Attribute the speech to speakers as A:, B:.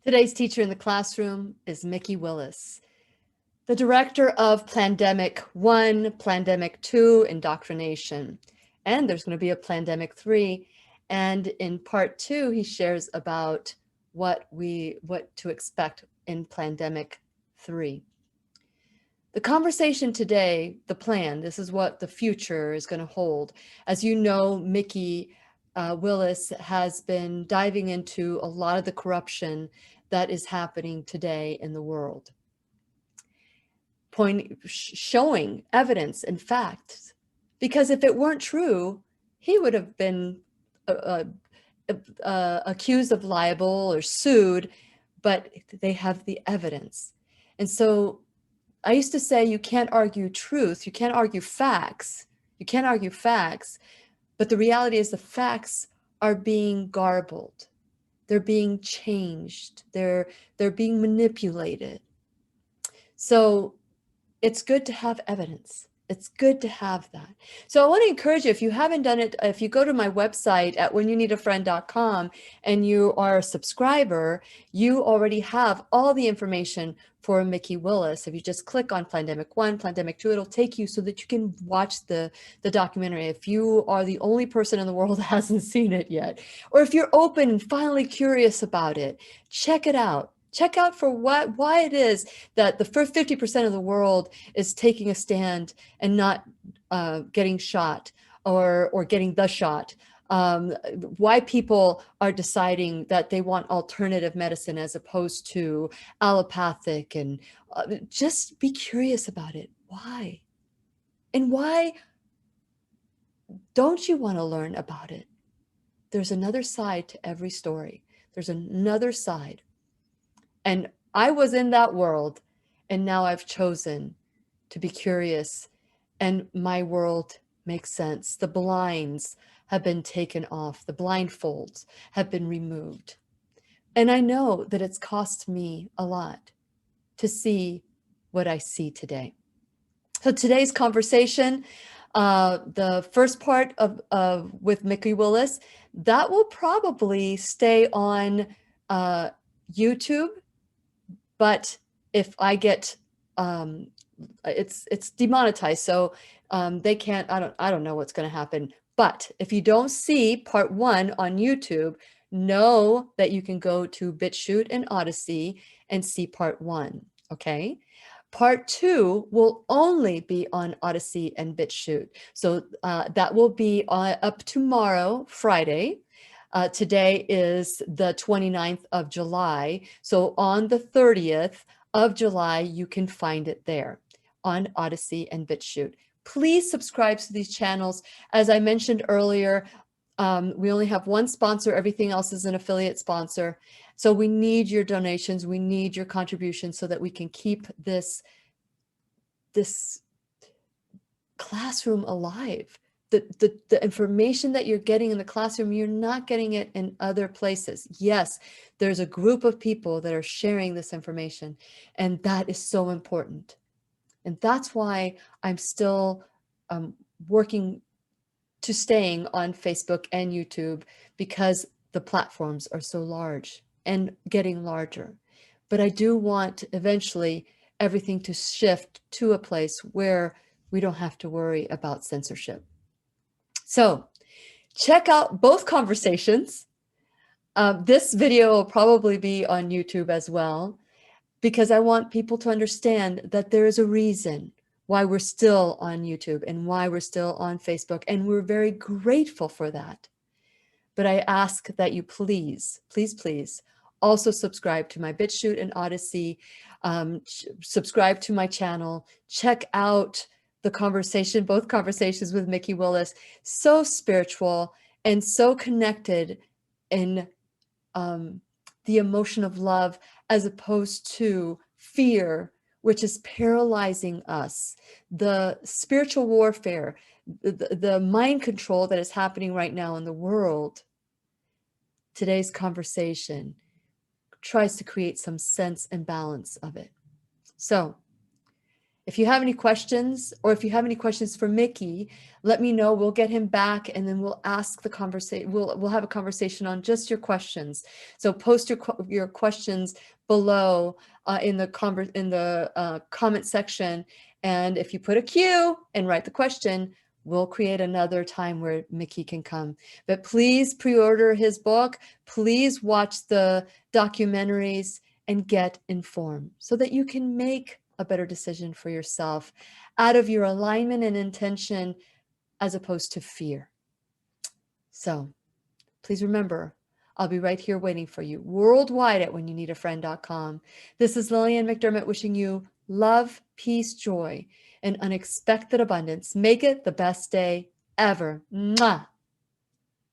A: Today's teacher in the classroom is Mikki Willis, the director of Plandemic 1, Plandemic 2, Indoctrination. And there's going to be a Plandemic 3. And in part 2, he shares about what to expect in Plandemic 3. The conversation today, the plan, this is what the future is going to hold. As you know, Mikki Willis has been diving into a lot of the corruption that is happening today in the world, showing evidence and facts. Because if it weren't true, he would have been accused of libel or sued, but they have the evidence. And so I used to say, you can't argue truth, you can't argue facts, but the reality is the facts are being garbled. They're being changed. They're being manipulated. So it's good to have evidence. It's good to have that. So I want to encourage you, if you haven't done it, if you go to my website at whenyouneedafriend.com and you are a subscriber, you already have all the information for Mikki Willis. If you just click on Plandemic 1, Plandemic 2, it'll take you so that you can watch the documentary. If you are the only person in the world that hasn't seen it yet, or if you're open and finally curious about it, check it out. Check out for why it is that the first 50% of the world is taking a stand and not getting shot or getting the shot. Why people are deciding that they want alternative medicine as opposed to allopathic, and just be curious about it. Why? And why don't you want to learn about it? There's another side to every story. There's another side. And I was in that world, and now I've chosen to be curious, and my world makes sense. The blinds have been taken off. The blindfolds have been removed. And I know that it's cost me a lot to see what I see today. So today's conversation, the first part of with Mikki Willis, that will probably stay on YouTube. But if I get, it's demonetized, so they can't. I don't know what's going to happen. But if you don't see part 1 on YouTube, know that you can go to BitChute and Odyssey and see part 1. Okay. Part 2 will only be on Odyssey and BitChute. So that will be up tomorrow, Friday. Today is the 29th of July. So on the 30th of July, you can find it there on Odyssey and BitChute. Please subscribe to these channels. As I mentioned earlier, we only have one sponsor. Everything else is an affiliate sponsor. So we need your donations. We need your contributions so that we can keep this classroom alive. The information that you're getting in the classroom, you're not getting it in other places. Yes, there's a group of people that are sharing this information, and that is so important. And that's why I'm still working to staying on Facebook and YouTube, because the platforms are so large and getting larger. But I do want eventually everything to shift to a place where we don't have to worry about censorship. So check out both conversations. This video will probably be on YouTube as well, because I want people to understand that there is a reason why we're still on YouTube and why we're still on Facebook, and we're very grateful for that. But I ask that you please, please, please also subscribe to my BitChute and Odyssey, subscribe to my channel, check out the conversation, both conversations with Mikki Willis, so spiritual and so connected in the emotion of love, as opposed to fear, which is paralyzing us. The spiritual warfare, the mind control that is happening right now in the world. Today's conversation tries to create some sense and balance of it. So If you have any questions, or if you have any questions for Mikki, let me know. We'll get him back, and then we'll ask the conversation. We'll have a conversation on just your questions. So post your questions below in the comment section, and if you put a Q and write the question, we'll create another time where Mikki can come. But please pre-order his book. Please watch the documentaries and get informed so that you can make a better decision for yourself out of your alignment and intention as opposed to fear. So please remember, I'll be right here waiting for you worldwide at whenyouneedafriend.com. This is Lillian McDermott wishing you love, peace, joy, and unexpected abundance. Make it the best day ever. Mwah!